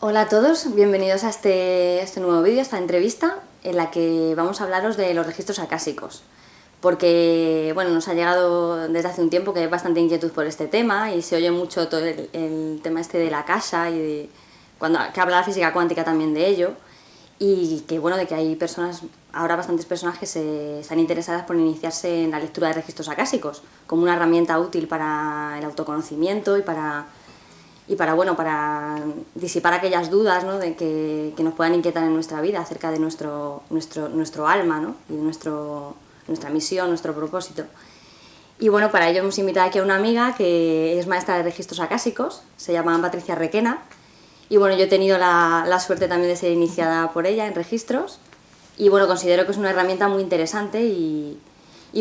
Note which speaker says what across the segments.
Speaker 1: Hola a todos, bienvenidos a este nuevo vídeo, a esta entrevista en la que vamos a hablaros de los registros acásicos. Porque bueno, nos ha llegado desde hace un tiempo que hay bastante inquietud por este tema y se oye mucho todo el tema este de la casa que habla la física cuántica también de ello, y que bueno, de que hay personas, ahora bastantes personas que están interesadas por iniciarse en la lectura de registros acásicos como una herramienta útil para el autoconocimiento y para disipar aquellas dudas, ¿no?, de que nos puedan inquietar en nuestra vida acerca de nuestro alma, ¿no?, y nuestra misión, nuestro propósito. Y bueno, para ello hemos invitado aquí a una amiga que es maestra de registros acásicos, se llama Patricia Requena, y bueno, yo he tenido la suerte también de ser iniciada por ella en registros, y bueno, considero que es una herramienta muy interesante y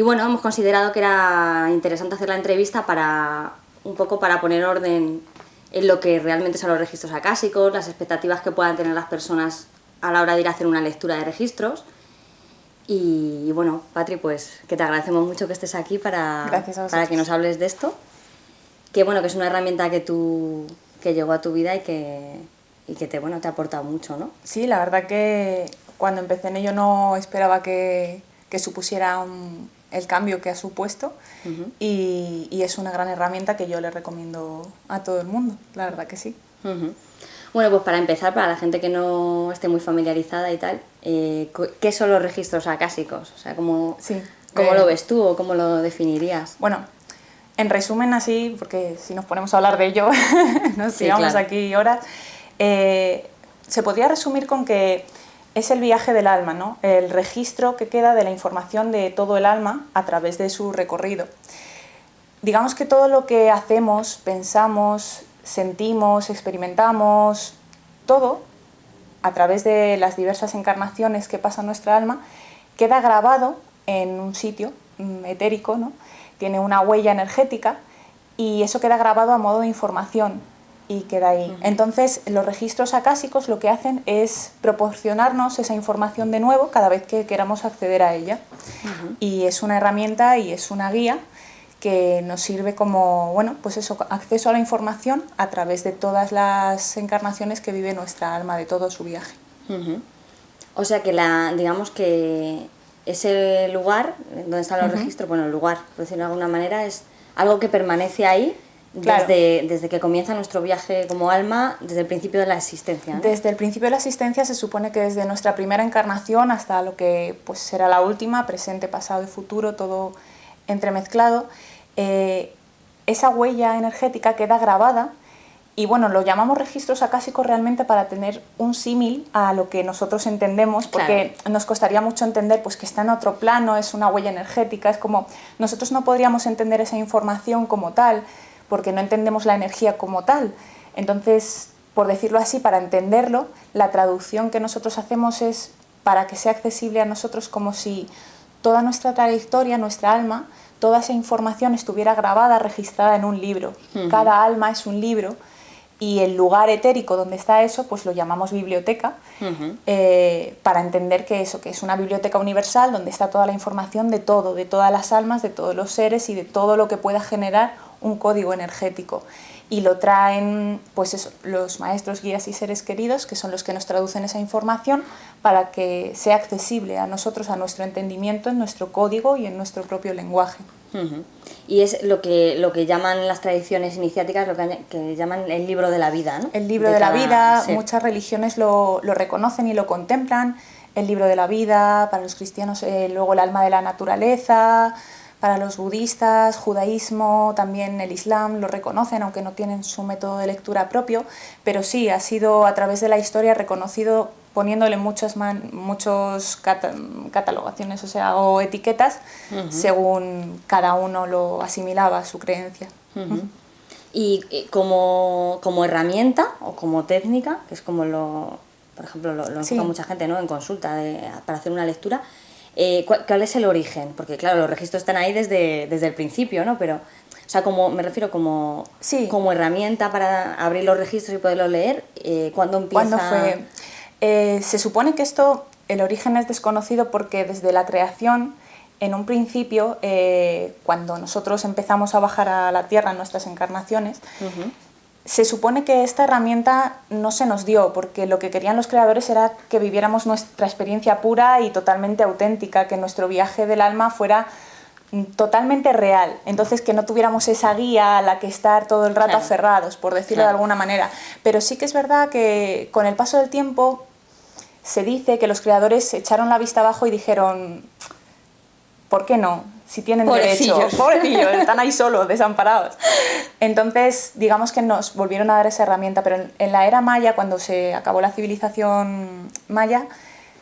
Speaker 1: bueno, hemos considerado que era interesante hacer la entrevista un poco para poner orden en lo que realmente son los registros acásicos, las expectativas que puedan tener las personas a la hora de ir a hacer una lectura de registros. Y bueno, Patri, pues que te agradecemos mucho que estés aquí para que nos hables de esto. Que bueno, que es una herramienta que llegó a tu vida y que te ha aportado mucho, ¿no?
Speaker 2: Sí, la verdad que cuando empecé en ello no esperaba que supusiera el cambio que ha supuesto. Uh-huh. y es una gran herramienta que yo le recomiendo a todo el mundo, la verdad que sí.
Speaker 1: Uh-huh. Bueno, pues para empezar, para la gente que no esté muy familiarizada y tal, ¿qué son los registros acásicos? O sea, ¿cómo lo ves tú o cómo lo definirías?
Speaker 2: Bueno, en resumen así, porque si nos ponemos a hablar de ello nos llevamos aquí horas, se podría resumir con que es el viaje del alma, ¿no? El registro que queda de la información de todo el alma a través de su recorrido. Digamos que todo lo que hacemos, pensamos, sentimos, experimentamos, todo, a través de las diversas encarnaciones que pasa nuestra alma, queda grabado en un sitio etérico, ¿no? Tiene una huella energética y eso queda grabado a modo de información y queda ahí. Uh-huh. Entonces, los registros acásicos lo que hacen es proporcionarnos esa información de nuevo cada vez que queramos acceder a ella. Uh-huh. Y es una herramienta y es una guía que nos sirve como, bueno, pues eso, acceso a la información a través de todas las encarnaciones que vive nuestra alma, de todo su viaje.
Speaker 1: Uh-huh. O sea que digamos que ese lugar donde están los uh-huh. registros, bueno, el lugar, por decirlo de alguna manera, es algo que permanece ahí. Claro. Desde que comienza nuestro viaje como alma, desde el principio de la existencia, ¿no?
Speaker 2: Desde el principio de la existencia se supone que desde nuestra primera encarnación hasta lo que pues será la última, presente, pasado y futuro, todo entremezclado, esa huella energética queda grabada y bueno, lo llamamos registros acásicos realmente para tener un símil a lo que nosotros entendemos, porque claro, nos costaría mucho entender pues que está en otro plano, es una huella energética, es como nosotros no podríamos entender esa información como tal, porque no entendemos la energía como tal. Entonces, por decirlo así, para entenderlo, la traducción que nosotros hacemos es para que sea accesible a nosotros como si toda nuestra trayectoria, nuestra alma, toda esa información estuviera grabada, registrada en un libro. Uh-huh. Cada alma es un libro y el lugar etérico donde está eso, pues lo llamamos biblioteca, uh-huh. Para entender que eso, que es una biblioteca universal donde está toda la información de todo, de todas las almas, de todos los seres y de todo lo que pueda generar un código energético. Y lo traen pues eso, los maestros, guías y seres queridos, que son los que nos traducen esa información para que sea accesible a nosotros, a nuestro entendimiento, en nuestro código y en nuestro propio lenguaje.
Speaker 1: Uh-huh. Y es lo que llaman las tradiciones iniciáticas, lo que llaman el libro de la vida, ¿no?
Speaker 2: El libro de la vida, sí. Muchas religiones lo reconocen y lo contemplan. El libro de la vida, para los cristianos, luego el alma de la naturaleza. Para los budistas, judaísmo, también el islam lo reconocen, aunque no tienen su método de lectura propio, pero sí, ha sido a través de la historia reconocido poniéndole muchos catalogaciones, o etiquetas, uh-huh. según cada uno lo asimilaba a su creencia.
Speaker 1: Uh-huh. Uh-huh. Y como herramienta o como técnica, que es como por ejemplo, lo enfoca mucha gente, ¿no?, en consulta para hacer una lectura, ¿cuál es el origen? Porque claro, los registros están ahí desde el principio, ¿no? Pero, o sea, me refiero como herramienta para abrir los registros y poderlos leer, ¿cuándo empieza?
Speaker 2: ¿Cuándo fue? Se supone que el origen es desconocido porque desde la creación, en un principio, cuando nosotros empezamos a bajar a la Tierra en nuestras encarnaciones, uh-huh. se supone que esta herramienta no se nos dio, porque lo que querían los creadores era que viviéramos nuestra experiencia pura y totalmente auténtica, que nuestro viaje del alma fuera totalmente real. Entonces, que no tuviéramos esa guía a la que estar todo el rato aferrados, por decirlo de alguna manera. Pero sí que es verdad que con el paso del tiempo se dice que los creadores echaron la vista abajo y dijeron, ¿por qué no? Si tienen derecho, pobrecillos, están ahí solos, desamparados. Entonces, digamos que nos volvieron a dar esa herramienta, pero en la era maya, cuando se acabó la civilización maya,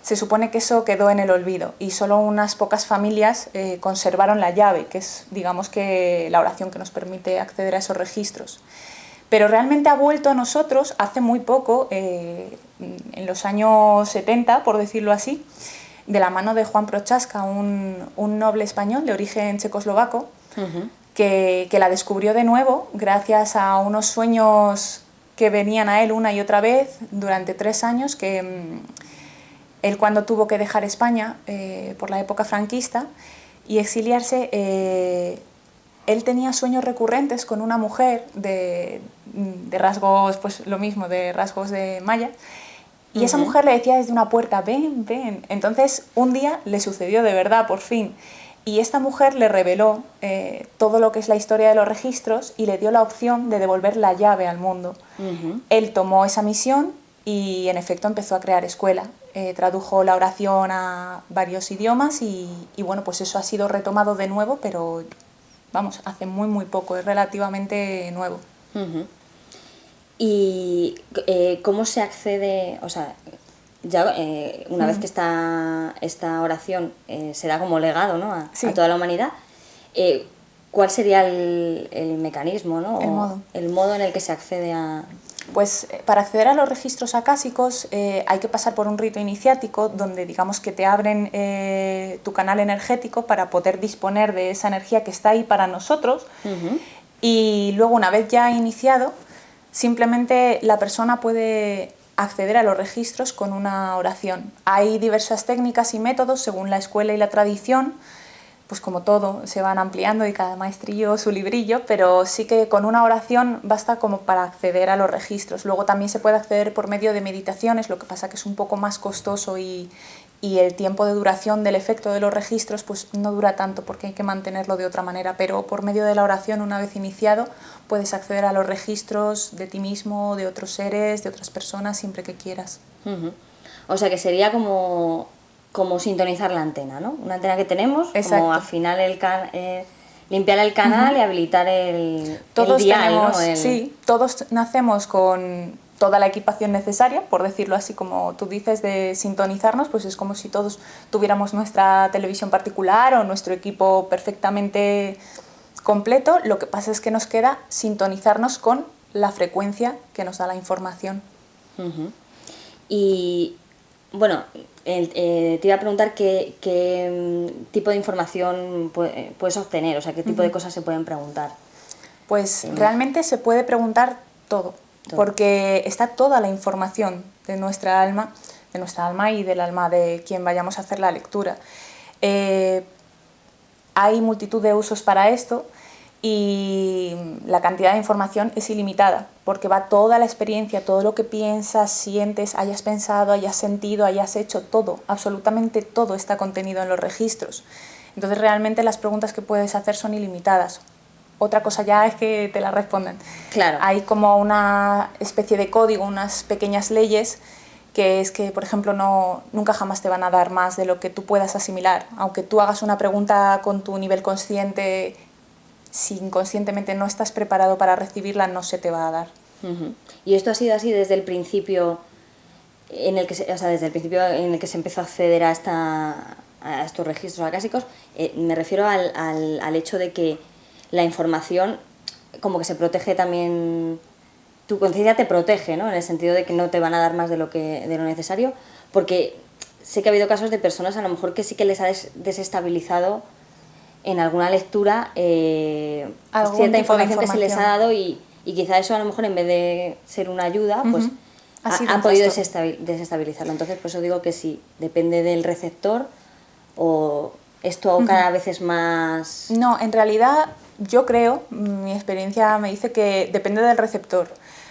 Speaker 2: se supone que eso quedó en el olvido y solo unas pocas familias conservaron la llave, que es, digamos, que la oración que nos permite acceder a esos registros. Pero realmente ha vuelto a nosotros hace muy poco, en los años 70, por decirlo así, de la mano de Juan Prochaska, un noble español de origen checoslovaco, que la descubrió de nuevo gracias a unos sueños que venían a él una y otra vez durante 3 años, que él, cuando tuvo que dejar España por la época franquista y exiliarse, él tenía sueños recurrentes con una mujer de rasgos, pues lo mismo, de rasgos de maya. Y esa mujer le decía desde una puerta, ven, ven. Entonces, un día le sucedió de verdad, por fin. Y esta mujer le reveló todo lo que es la historia de los registros y le dio la opción de devolver la llave al mundo. Él tomó esa misión y, en efecto, empezó a crear escuela. Tradujo la oración a varios idiomas y, bueno, pues eso ha sido retomado de nuevo, pero, vamos, hace muy, muy poco, es relativamente nuevo.
Speaker 1: ¿Y cómo se accede? O sea, ya una vez que esta oración se da como legado, ¿no? a toda la humanidad, ¿cuál sería el mecanismo, ¿no? El modo en el que se accede a...?
Speaker 2: Pues para acceder a los registros acásicos hay que pasar por un rito iniciático donde, digamos, que te abren tu canal energético para poder disponer de esa energía que está ahí para nosotros. Y luego, una vez ya iniciado, simplemente la persona puede acceder a los registros con una oración. Hay diversas técnicas y métodos según la escuela y la tradición, pues como todo, se van ampliando y cada maestrillo su librillo, pero sí que con una oración basta como para acceder a los registros. Luego también se puede acceder por medio de meditaciones, lo que pasa que es un poco más costoso y el tiempo de duración del efecto de los registros pues no dura tanto porque hay que mantenerlo de otra manera, pero por medio de la oración, una vez iniciado, puedes acceder a los registros de ti mismo, de otros seres, de otras personas, siempre que quieras.
Speaker 1: O sea que sería como sintonizar la antena, ¿no? Una antena que tenemos, como afinar limpiar el canal y habilitar el dial, ¿no?
Speaker 2: Sí, todos nacemos con toda la equipación necesaria, por decirlo así, como tú dices, de sintonizarnos, pues es como si todos tuviéramos nuestra televisión particular o nuestro equipo perfectamente completo. Lo que pasa es que nos queda sintonizarnos con la frecuencia que nos da la información.
Speaker 1: Y bueno, te iba a preguntar qué tipo de información puedes obtener, o sea, qué tipo de cosas se pueden preguntar.
Speaker 2: Pues realmente se puede preguntar todo, porque está toda la información de nuestra alma y del alma de quien vayamos a hacer la lectura. Hay multitud de usos para esto y la cantidad de información es ilimitada, porque va toda la experiencia, todo lo que piensas, sientes, hayas pensado, hayas sentido, hayas hecho, todo, absolutamente todo está contenido en los registros. Entonces realmente las preguntas que puedes hacer son ilimitadas. Otra cosa ya es que te la respondan.
Speaker 1: Claro.
Speaker 2: Hay como una especie de código, unas pequeñas leyes, que es que, por ejemplo, nunca jamás te van a dar más de lo que tú puedas asimilar. Aunque tú hagas una pregunta con tu nivel consciente, si inconscientemente no estás preparado para recibirla, no se te va a dar.
Speaker 1: ¿Y esto ha sido así desde el principio desde el principio en el que se empezó a acceder a estos registros acásicos? Me refiero al hecho de que la información como que se protege también, tu conciencia te protege, ¿no? En el sentido de que no te van a dar más de lo necesario, porque sé que ha habido casos de personas a lo mejor que sí que les ha desestabilizado en alguna lectura cierta información que se les ha dado y quizá eso a lo mejor en vez de ser una ayuda pues ha podido desestabilizarlo. Entonces por eso digo que sí, depende del receptor o esto cada vez es más...
Speaker 2: No, en realidad Yo creo, mi experiencia me dice que depende del receptor,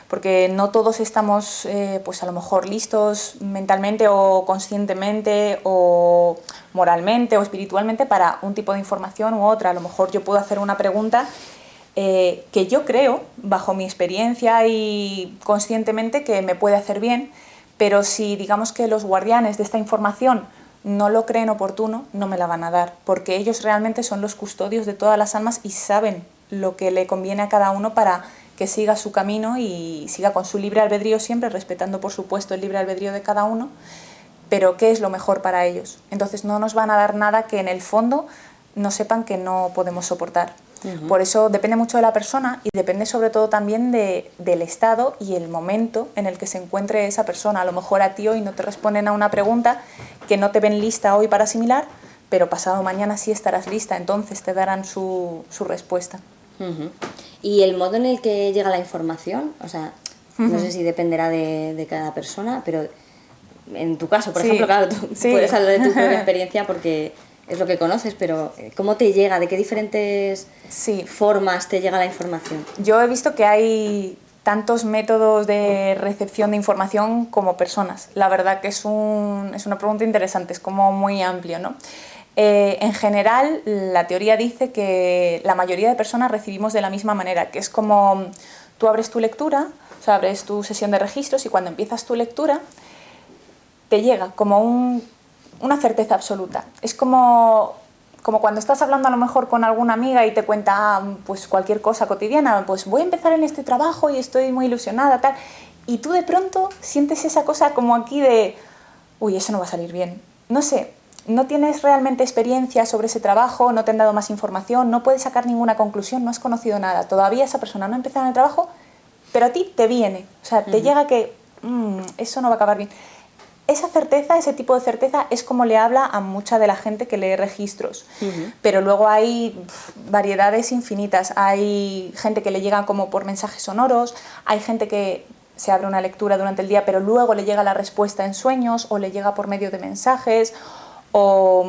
Speaker 2: porque no todos estamos pues a lo mejor listos mentalmente o conscientemente o moralmente o espiritualmente para un tipo de información u otra. A lo mejor yo puedo hacer una pregunta que yo creo, bajo mi experiencia y conscientemente, que me puede hacer bien, pero si digamos que los guardianes de esta información no lo creen oportuno, no me la van a dar, porque ellos realmente son los custodios de todas las almas y saben lo que le conviene a cada uno para que siga su camino y siga con su libre albedrío siempre, respetando por supuesto el libre albedrío de cada uno, pero qué es lo mejor para ellos. Entonces no nos van a dar nada que en el fondo no sepan que no podemos soportar. Por eso depende mucho de la persona y depende sobre todo también del estado y el momento en el que se encuentre esa persona. A lo mejor a ti hoy no te responden a una pregunta que no te ven lista hoy para asimilar, pero pasado mañana sí estarás lista, entonces te darán su respuesta.
Speaker 1: ¿Y el modo en el que llega la información? O sea, no sé si dependerá de cada persona, pero en tu caso, por ejemplo, claro, tú puedes hablar de tu propia experiencia porque es lo que conoces, pero ¿cómo te llega? ¿De qué diferentes formas te llega la información?
Speaker 2: Yo he visto que hay tantos métodos de recepción de información como personas. La verdad que es una pregunta interesante, es como muy amplio, ¿no? En general, la teoría dice que la mayoría de personas recibimos de la misma manera, que es como tú abres tu lectura, o sea, abres tu sesión de registros y cuando empiezas tu lectura te llega como una certeza absoluta. Es como cuando estás hablando a lo mejor con alguna amiga y te cuenta pues cualquier cosa cotidiana, pues voy a empezar en este trabajo y estoy muy ilusionada, tal, y tú de pronto sientes esa cosa como aquí de, uy, eso no va a salir bien. No sé, no tienes realmente experiencia sobre ese trabajo, no te han dado más información, no puedes sacar ninguna conclusión, no has conocido nada, todavía esa persona no ha empezado en el trabajo, pero a ti te viene, o sea, te llega que eso no va a acabar bien. Esa certeza, ese tipo de certeza es como le habla a mucha de la gente que lee registros, pero luego hay variedades infinitas. Hay gente que le llega como por mensajes sonoros, hay gente que se abre una lectura durante el día pero luego le llega la respuesta en sueños o le llega por medio de mensajes, o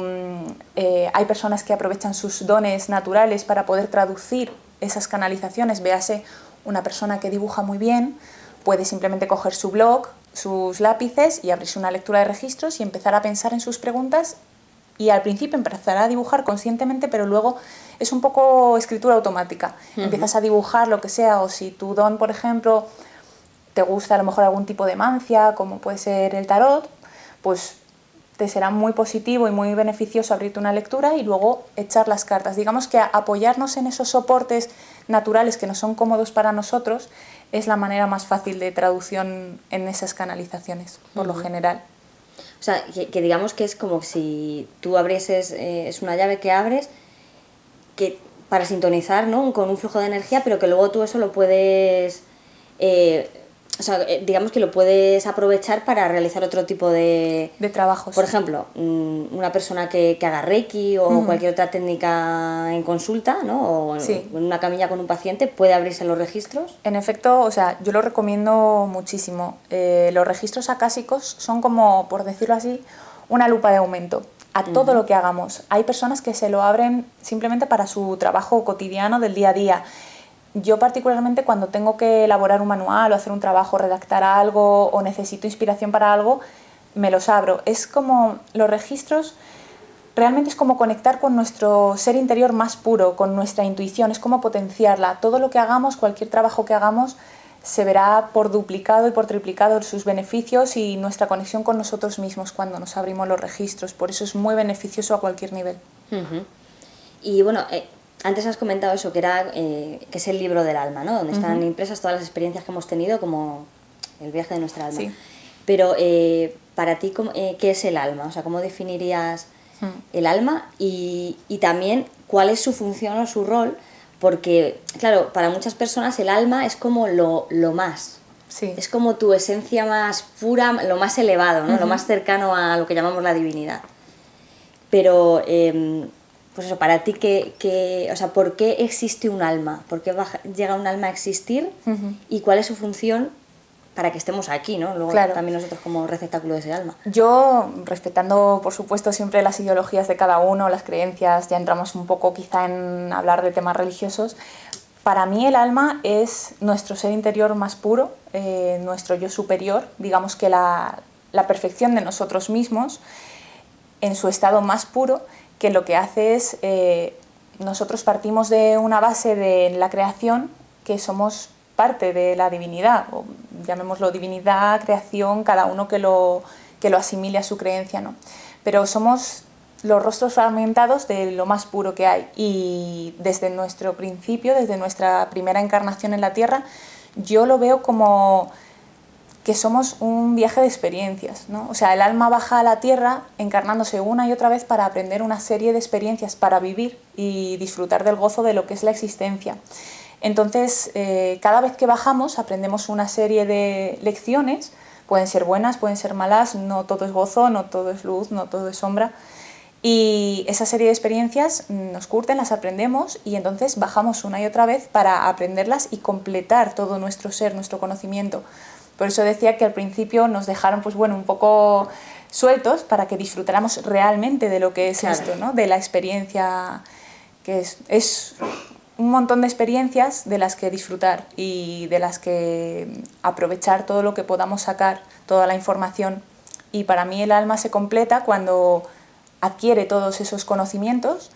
Speaker 2: hay personas que aprovechan sus dones naturales para poder traducir esas canalizaciones. Véase, una persona que dibuja muy bien puede simplemente coger su blog, sus lápices y abrirse una lectura de registros y empezar a pensar en sus preguntas, y al principio empezará a dibujar conscientemente, pero luego es un poco escritura automática. Empiezas a dibujar lo que sea, o si tu don, por ejemplo, te gusta a lo mejor algún tipo de mancia, como puede ser el tarot, pues te será muy positivo y muy beneficioso abrirte una lectura y luego echar las cartas. Digamos que apoyarnos en esos soportes naturales que no son cómodos para nosotros es la manera más fácil de traducción en esas canalizaciones, por lo general.
Speaker 1: O sea, que digamos que es como si tú abrieses, es una llave que abres que para sintonizar, ¿no?, con un flujo de energía, pero que luego tú eso lo puedes... o sea, digamos que lo puedes aprovechar para realizar otro tipo de
Speaker 2: trabajos.
Speaker 1: Por ejemplo, una persona que haga Reiki o cualquier otra técnica en consulta, ¿no? O en una camilla con un paciente, ¿puede abrirse los registros?
Speaker 2: En efecto, o sea, yo lo recomiendo muchísimo. Los registros acásicos son como, por decirlo así, una lupa de aumento a todo lo que hagamos. Hay personas que se lo abren simplemente para su trabajo cotidiano del día a día. Yo particularmente cuando tengo que elaborar un manual o hacer un trabajo, redactar algo o necesito inspiración para algo, me los abro. Es como los registros, realmente es como conectar con nuestro ser interior más puro, con nuestra intuición, es como potenciarla. Todo lo que hagamos, cualquier trabajo que hagamos, se verá por duplicado y por triplicado sus beneficios y nuestra conexión con nosotros mismos cuando nos abrimos los registros. Por eso es muy beneficioso a cualquier nivel.
Speaker 1: Y bueno... antes has comentado eso, que es el libro del alma, ¿no? Donde están impresas todas las experiencias que hemos tenido, como el viaje de nuestra alma. Sí. Pero para ti, ¿qué es el alma? O sea, ¿cómo definirías el alma? Y también, ¿cuál es su función o su rol? Porque, claro, para muchas personas el alma es como lo más. Sí. Es como tu esencia más pura, lo más elevado, ¿no? Lo más cercano a lo que llamamos la divinidad. Pero... pues eso, para ti, o sea, ¿por qué existe un alma? ¿Por qué llega un alma a existir? ¿Y cuál es su función para que estemos aquí, ¿no? Luego
Speaker 2: Claro.
Speaker 1: también nosotros como receptáculo de ese alma.
Speaker 2: Yo, respetando por supuesto siempre las ideologías de cada uno, las creencias, ya entramos un poco quizá en hablar de temas religiosos, para mí el alma es nuestro ser interior más puro, nuestro yo superior, digamos que la perfección de nosotros mismos en su estado más puro, que lo que hace es, nosotros partimos de una base de la creación, que somos parte de la divinidad, o llamémoslo divinidad, creación, cada uno que lo asimile a su creencia, ¿no? Pero somos los rostros fragmentados de lo más puro que hay, y desde nuestro principio, desde nuestra primera encarnación en la Tierra, yo lo veo como que somos un viaje de experiencias, ¿no? O sea, el alma baja a la Tierra encarnándose una y otra vez para aprender una serie de experiencias, para vivir y disfrutar del gozo de lo que es la existencia. Entonces, cada vez que bajamos aprendemos una serie de lecciones, pueden ser buenas, pueden ser malas, no todo es gozo, no todo es luz, no todo es sombra, y esa serie de experiencias nos curten, las aprendemos y entonces bajamos una y otra vez para aprenderlas y completar todo nuestro ser, nuestro conocimiento. Por eso decía que al principio nos dejaron pues bueno, un poco sueltos para que disfrutáramos realmente de lo que es esto, ¿no? De la experiencia, que es un montón de experiencias de las que disfrutar y de las que aprovechar todo lo que podamos sacar, toda la información. Y para mí el alma se completa cuando adquiere todos esos conocimientos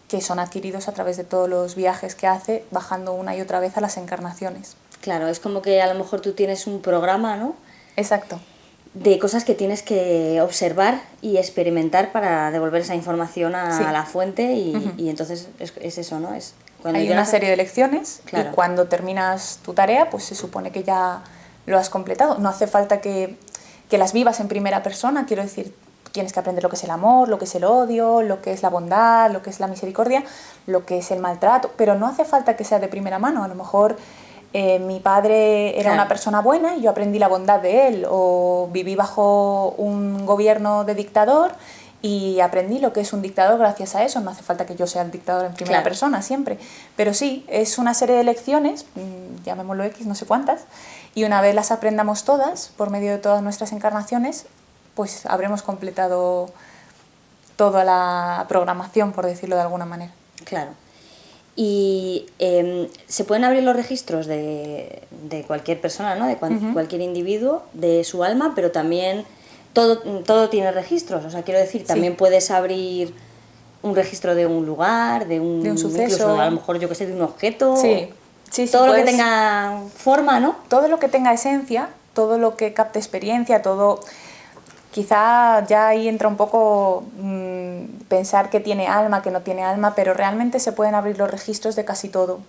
Speaker 2: que son adquiridos a través de todos los viajes que hace, bajando una y otra vez a las encarnaciones.
Speaker 1: Claro, es como que a lo mejor tú tienes un programa, ¿no?
Speaker 2: Exacto.
Speaker 1: De cosas que tienes que observar y experimentar para devolver esa información a la fuente y entonces es eso, ¿no? Es cuando
Speaker 2: hay una serie de lecciones,
Speaker 1: claro,
Speaker 2: y cuando terminas tu tarea pues se supone que ya lo has completado. No hace falta que las vivas en primera persona, quiero decir, tienes que aprender lo que es el amor, lo que es el odio, lo que es la bondad, lo que es la misericordia, lo que es el maltrato, pero no hace falta que sea de primera mano. A lo mejor mi padre era una persona buena y yo aprendí la bondad de él, o viví bajo un gobierno de dictador y aprendí lo que es un dictador gracias a eso. No hace falta que yo sea el dictador en primera persona siempre, pero sí, es una serie de lecciones, llamémoslo X, no sé cuántas, y una vez las aprendamos todas, por medio de todas nuestras encarnaciones, pues habremos completado toda la programación, por decirlo de alguna manera.
Speaker 1: Claro. Y se pueden abrir los registros de cualquier persona, ¿no? De cualquier individuo, de su alma, pero también todo tiene registros. O sea, quiero decir, también puedes abrir un registro de un lugar, de un suceso, incluso a lo mejor, yo que sé, de un objeto.
Speaker 2: Sí,
Speaker 1: todo lo que tenga forma, ¿no?
Speaker 2: Todo lo que tenga esencia, todo lo que capte experiencia, todo. Quizá ya ahí entra un poco pensar que tiene alma, que no tiene alma, pero realmente se pueden abrir los registros de casi todo,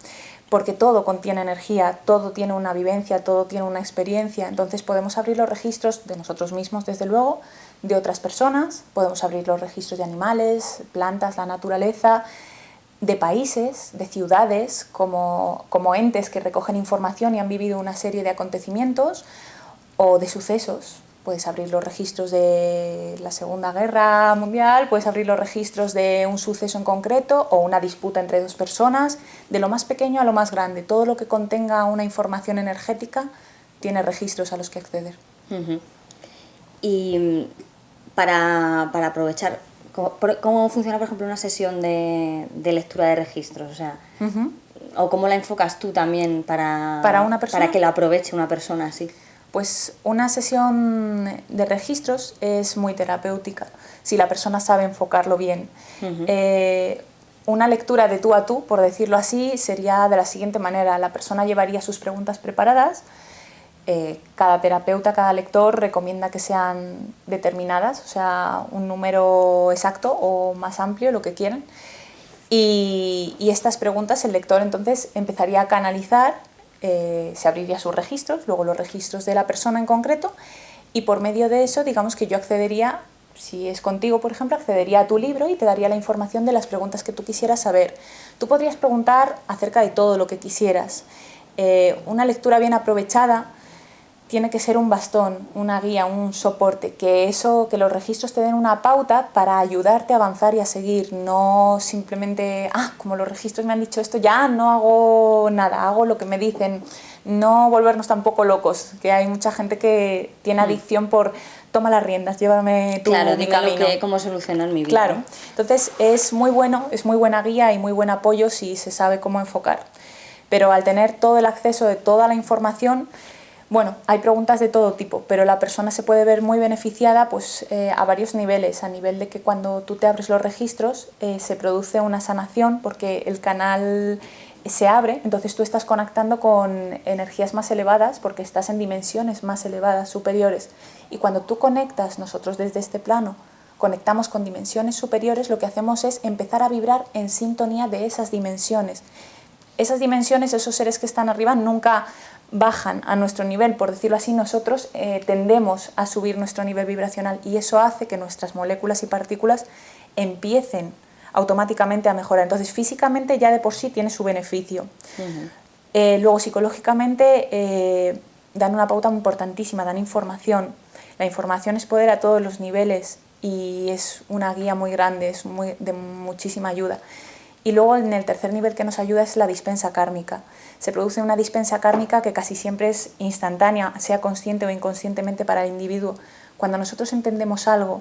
Speaker 2: porque todo contiene energía, todo tiene una vivencia, todo tiene una experiencia. Entonces podemos abrir los registros de nosotros mismos, desde luego, de otras personas, podemos abrir los registros de animales, plantas, la naturaleza, de países, de ciudades, como entes que recogen información y han vivido una serie de acontecimientos, o de sucesos. Puedes abrir los registros de la Segunda Guerra Mundial, puedes abrir los registros de un suceso en concreto o una disputa entre dos personas, de lo más pequeño a lo más grande. Todo lo que contenga una información energética tiene registros a los que acceder.
Speaker 1: Y para aprovechar, ¿cómo funciona, por ejemplo, una sesión de lectura de registros? O sea, ¿o cómo la enfocas tú también
Speaker 2: para una persona?
Speaker 1: Para que la aproveche una persona así?
Speaker 2: Pues una sesión de registros es muy terapéutica, si la persona sabe enfocarlo bien. Una lectura de tú a tú, por decirlo así, sería de la siguiente manera. La persona llevaría sus preguntas preparadas, cada terapeuta, cada lector recomienda que sean determinadas, o sea, un número exacto o más amplio, lo que quieran. Y estas preguntas el lector entonces empezaría a canalizar. Se abriría sus registros, luego los registros de la persona en concreto, y por medio de eso, digamos que yo accedería, si es contigo, por ejemplo, accedería a tu libro y te daría la información de las preguntas que tú quisieras saber. Tú podrías preguntar acerca de todo lo que quisieras. Una lectura bien aprovechada tiene que ser un bastón, una guía, un soporte, que los registros te den una pauta para ayudarte a avanzar y a seguir, no simplemente, como los registros me han dicho esto, ya no hago nada, hago lo que me dicen, no volvernos tampoco locos, que hay mucha gente que tiene adicción por toma las riendas, llévame mi camino.
Speaker 1: Cómo solucionar mi vida.
Speaker 2: Claro,
Speaker 1: ¿no?
Speaker 2: entonces es muy buena guía y muy buen apoyo si se sabe cómo enfocar, pero al tener todo el acceso de toda la información, bueno, hay preguntas de todo tipo, pero la persona se puede ver muy beneficiada pues, a varios niveles. A nivel de que cuando tú te abres los registros se produce una sanación porque el canal se abre, entonces tú estás conectando con energías más elevadas porque estás en dimensiones más elevadas, superiores. Y cuando tú conectas, nosotros desde este plano, conectamos con dimensiones superiores, lo que hacemos es empezar a vibrar en sintonía de esas dimensiones. Esas dimensiones, esos seres que están arriba, nunca bajan a nuestro nivel, por decirlo así, nosotros tendemos a subir nuestro nivel vibracional y eso hace que nuestras moléculas y partículas empiecen automáticamente a mejorar. Entonces, físicamente ya de por sí tiene su beneficio. Luego, psicológicamente, dan una pauta importantísima, dan información. La información es poder a todos los niveles y es una guía muy grande, es de muchísima ayuda. Y luego en el tercer nivel que nos ayuda es la dispensa kármica. Se produce una dispensa kármica que casi siempre es instantánea, sea consciente o inconscientemente para el individuo. Cuando nosotros entendemos algo,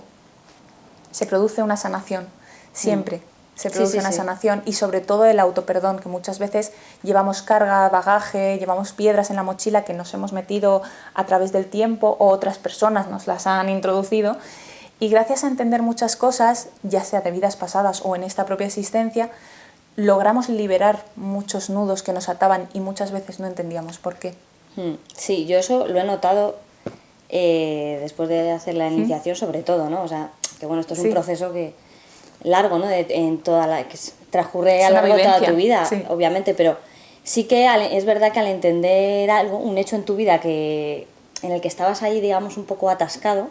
Speaker 2: se produce una sanación, siempre se produce una sanación y sobre todo el autoperdón, que muchas veces llevamos carga, bagaje, llevamos piedras en la mochila que nos hemos metido a través del tiempo o otras personas nos las han introducido. Y gracias a entender muchas cosas, ya sea de vidas pasadas o en esta propia existencia, logramos liberar muchos nudos que nos ataban y muchas veces no entendíamos por qué.
Speaker 1: Sí, yo eso lo he notado después de hacer la iniciación sobre todo, ¿no? O sea, que bueno, esto es un proceso que largo, ¿no? En toda que transcurre a lo largo de toda tu vida, obviamente, pero sí que es verdad que al entender algo, un hecho en tu vida en el que estabas ahí, digamos, un poco atascado,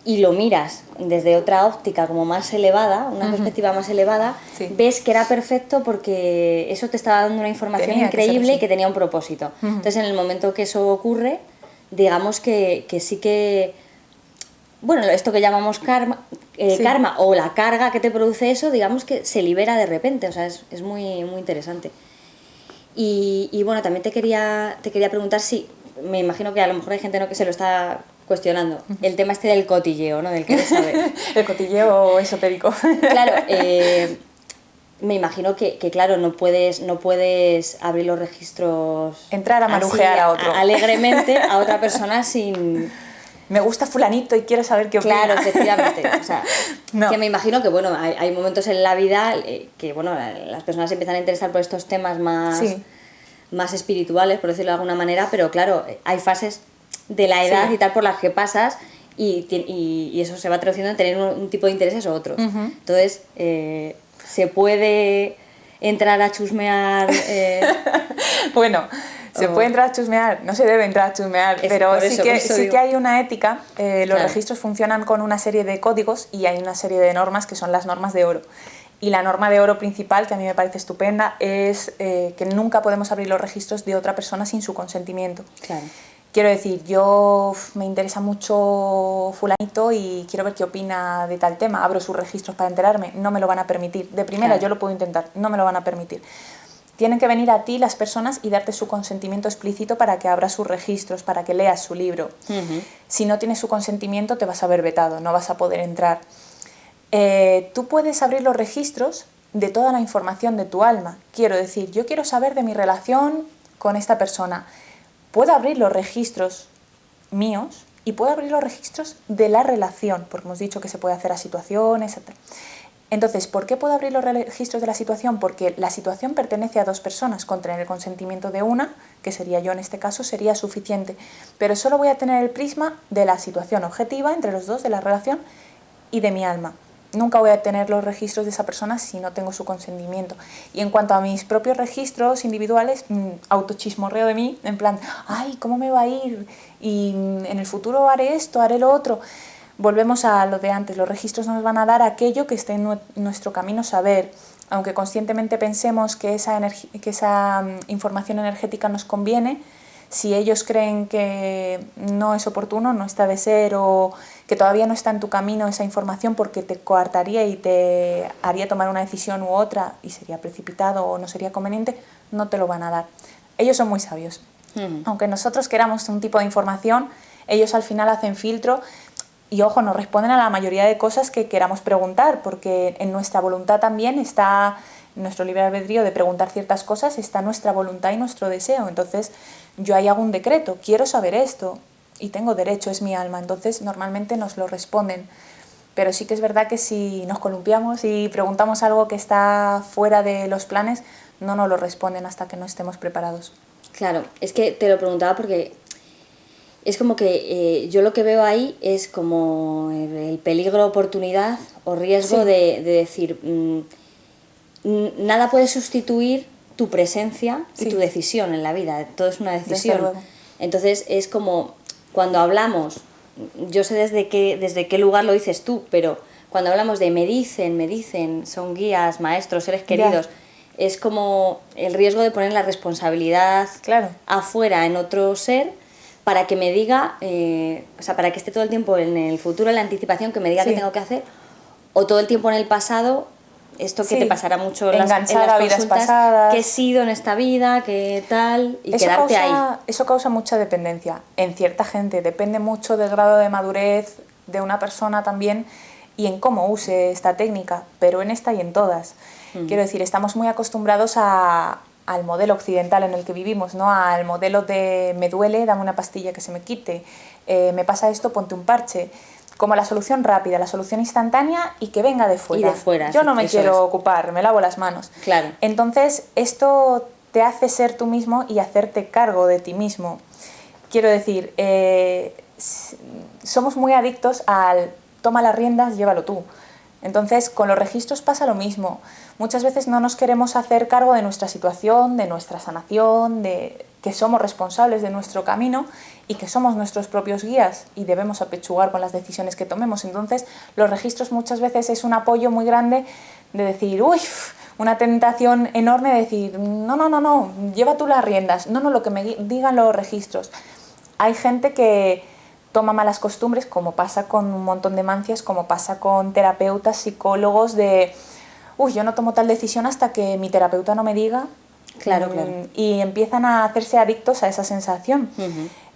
Speaker 1: y lo miras desde otra óptica como más elevada, una perspectiva más elevada, ves que era perfecto porque eso te estaba dando una información increíble y que tenía un propósito. Entonces, en el momento que eso ocurre, digamos que sí que... Bueno, esto que llamamos karma o la carga que te produce eso, digamos que se libera de repente, o sea, es muy, muy interesante. Y bueno, también te quería preguntar si... Me imagino que a lo mejor hay gente, ¿no?, que se lo está cuestionando. El tema este del cotilleo, ¿no?, del querer saber.
Speaker 2: El cotilleo esotérico.
Speaker 1: Claro, me imagino que claro, no puedes abrir los registros...
Speaker 2: Entrar a marujear a otro.
Speaker 1: Alegremente a otra persona sin...
Speaker 2: Me gusta fulanito y quiero saber qué opina.
Speaker 1: Claro, efectivamente. O sea, que me imagino que bueno, hay momentos en la vida que bueno, las personas se empiezan a interesar por estos temas más espirituales, por decirlo de alguna manera, pero claro, hay fases de la edad y tal por las que pasas y eso se va traduciendo en tener un tipo de intereses o otros. Entonces, ¿se puede entrar a chusmear?
Speaker 2: Bueno, se puede entrar a chusmear, no se debe entrar a chusmear, pero sí que hay una ética. Los registros funcionan con una serie de códigos y hay una serie de normas que son las normas de oro. Y la norma de oro principal, que a mí me parece estupenda, es que nunca podemos abrir los registros de otra persona sin su consentimiento.
Speaker 1: Claro.
Speaker 2: Quiero decir, yo me interesa mucho fulanito y quiero ver qué opina de tal tema, abro sus registros para enterarme, no me lo van a permitir. De primera yo lo puedo intentar, no me lo van a permitir. Tienen que venir a ti las personas y darte su consentimiento explícito para que abras sus registros, para que leas su libro. Si no tienes su consentimiento te vas a ver vetado, no vas a poder entrar. Tú puedes abrir los registros de toda la información de tu alma. Quiero decir, yo quiero saber de mi relación con esta persona. Puedo abrir los registros míos y puedo abrir los registros de la relación, porque hemos dicho que se puede hacer a situaciones, etc. Entonces, ¿por qué puedo abrir los registros de la situación? Porque la situación pertenece a dos personas. Con tener el consentimiento de una, que sería yo en este caso, sería suficiente. Pero solo voy a tener el prisma de la situación objetiva entre los dos, de la relación y de mi alma. Nunca voy a tener los registros de esa persona si no tengo su consentimiento. Y en cuanto a mis propios registros individuales, autochismorreo de mí, en plan, ay, ¿cómo me va a ir? Y en el futuro haré esto, haré lo otro. Volvemos a lo de antes, los registros nos van a dar aquello que esté en nuestro camino saber. Aunque conscientemente pensemos que esa información energética nos conviene, Si ellos creen que no es oportuno, no está de ser, o que todavía no está en tu camino esa información porque te coartaría y te haría tomar una decisión u otra y sería precipitado o no sería conveniente, no te lo van a dar. Ellos son muy sabios. Aunque nosotros queramos un tipo de información, ellos al final hacen filtro y, ojo, nos responden a la mayoría de cosas que queramos preguntar, porque en nuestra voluntad también está, en nuestro libre albedrío de preguntar ciertas cosas, está nuestra voluntad y nuestro deseo. Entonces, yo ahí hago un decreto, quiero saber esto y tengo derecho, es mi alma. Entonces, normalmente nos lo responden. Pero sí que es verdad que si nos columpiamos y preguntamos algo que está fuera de los planes, no nos lo responden hasta que no estemos preparados.
Speaker 1: Claro, es que te lo preguntaba porque es como que yo lo que veo ahí es como el peligro, oportunidad o riesgo
Speaker 2: Sí.
Speaker 1: de decir, nada puede sustituir tu presencia y
Speaker 2: Sí.
Speaker 1: tu decisión en la vida, todo es una
Speaker 2: Desde
Speaker 1: decisión.
Speaker 2: luego.
Speaker 1: Entonces es como cuando hablamos, yo sé desde qué lugar lo dices tú, pero cuando hablamos de me dicen, son guías, maestros, seres queridos, es como el riesgo de poner la responsabilidad
Speaker 2: Claro.
Speaker 1: afuera en otro ser para que me diga, o sea, para que esté todo el tiempo en el futuro, en la anticipación, que me diga
Speaker 2: Sí.
Speaker 1: qué tengo que hacer, o todo el tiempo en el pasado, esto que
Speaker 2: Sí.
Speaker 1: te pasará mucho en
Speaker 2: Enganchada
Speaker 1: las
Speaker 2: a vidas
Speaker 1: consultas,
Speaker 2: pasadas.
Speaker 1: qué he sido en esta vida, qué tal, y
Speaker 2: Eso
Speaker 1: quedarte
Speaker 2: causa,
Speaker 1: ahí.
Speaker 2: eso causa mucha dependencia en cierta gente. Depende mucho del grado de madurez de una persona también y en cómo use esta técnica, pero en esta y en todas. Quiero decir, estamos muy acostumbrados al modelo occidental en el que vivimos, ¿no? Al modelo de me duele, dame una pastilla que se me quite, me pasa esto, ponte un parche. Como la solución rápida, la solución instantánea y que venga de fuera.
Speaker 1: Y de fuera,
Speaker 2: Yo no me
Speaker 1: eso
Speaker 2: quiero
Speaker 1: es.
Speaker 2: ocupar, me lavo las manos.
Speaker 1: Claro.
Speaker 2: Entonces, esto te hace ser tú mismo y hacerte cargo de ti mismo. Quiero decir, somos muy adictos al toma las riendas, llévalo tú. Entonces, con los registros pasa lo mismo. Muchas veces no nos queremos hacer cargo de nuestra situación, de nuestra sanación, de que somos responsables de nuestro camino y que somos nuestros propios guías y debemos apechugar con las decisiones que tomemos. Entonces, los registros muchas veces es un apoyo muy grande de decir, uy, una tentación enorme de decir, no, lleva tú las riendas, no, lo que me digan los registros. Hay gente que toma malas costumbres, como pasa con un montón de mancias, como pasa con terapeutas, psicólogos, de, uy, yo no tomo tal decisión hasta que mi terapeuta no me diga.
Speaker 1: Claro.
Speaker 2: Y empiezan a hacerse adictos a esa sensación.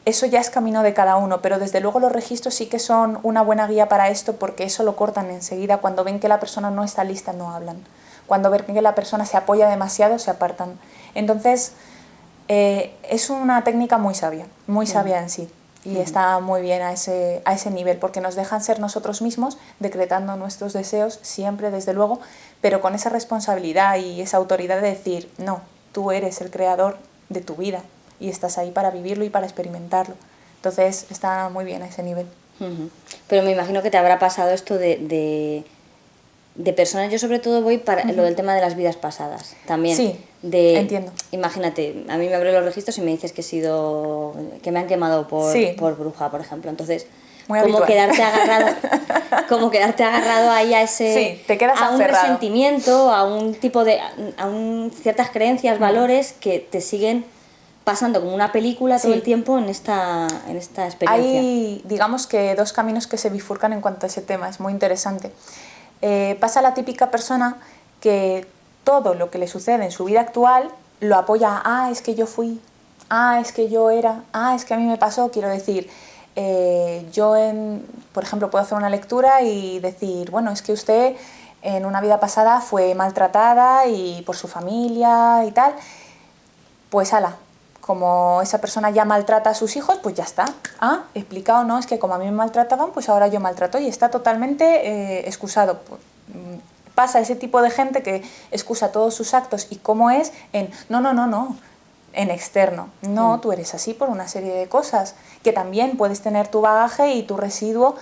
Speaker 2: Eso ya es camino de cada uno, pero desde luego los registros sí que son una buena guía para esto, porque eso lo cortan enseguida. Cuando ven que la persona no está lista, no hablan. Cuando ven que la persona se apoya demasiado, se apartan. Entonces, es una técnica muy sabia en sí. Y está muy bien a ese nivel, porque nos dejan ser nosotros mismos, decretando nuestros deseos, siempre, desde luego, pero con esa responsabilidad y esa autoridad de decir, no, tú eres el creador de tu vida y estás ahí para vivirlo y para experimentarlo. Entonces, está muy bien a ese nivel.
Speaker 1: Pero me imagino que te habrá pasado esto de personas, yo sobre todo voy para lo del tema de las vidas pasadas también.
Speaker 2: Sí, entiendo.
Speaker 1: Imagínate, a mí me abren los registros y me dices que me han quemado por bruja, por ejemplo. Entonces, como quedarte agarrado ahí a ese,
Speaker 2: sí, te quedas
Speaker 1: a un
Speaker 2: aferrado.
Speaker 1: resentimiento, a un tipo de, ciertas creencias, valores que te siguen pasando como una película todo el tiempo en esta experiencia.
Speaker 2: Hay, digamos que, dos caminos que se bifurcan en cuanto a ese tema, es muy interesante. Pasa la típica persona que todo lo que le sucede en su vida actual lo apoya a, es que yo fui, es que yo era, es que a mí me pasó. Quiero decir, por ejemplo, puedo hacer una lectura y decir, bueno, es que usted en una vida pasada fue maltratada y por su familia y tal, pues ala, como esa persona ya maltrata a sus hijos, pues ya está. Explicado, no, es que como a mí me maltrataban, pues ahora yo maltrato y está totalmente excusado. Pasa ese tipo de gente que excusa todos sus actos y cómo es en no, en externo. No, tú eres así por una serie de cosas, que también puedes tener tu bagaje y tu residuo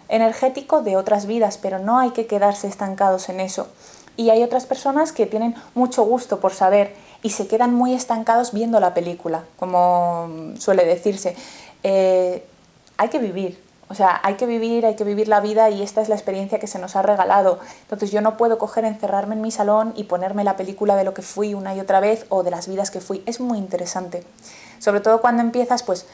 Speaker 2: energético de otras vidas, pero no hay que quedarse estancados en eso. Y hay otras personas que tienen mucho gusto por saber y se quedan muy estancados viendo la película, como suele decirse. Hay que vivir. O sea, hay que vivir la vida y esta es la experiencia que se nos ha regalado. Entonces yo no puedo coger, encerrarme en mi salón y ponerme la película de lo que fui una y otra vez o de las vidas que fui. Es muy interesante. Sobre todo cuando empiezas, pues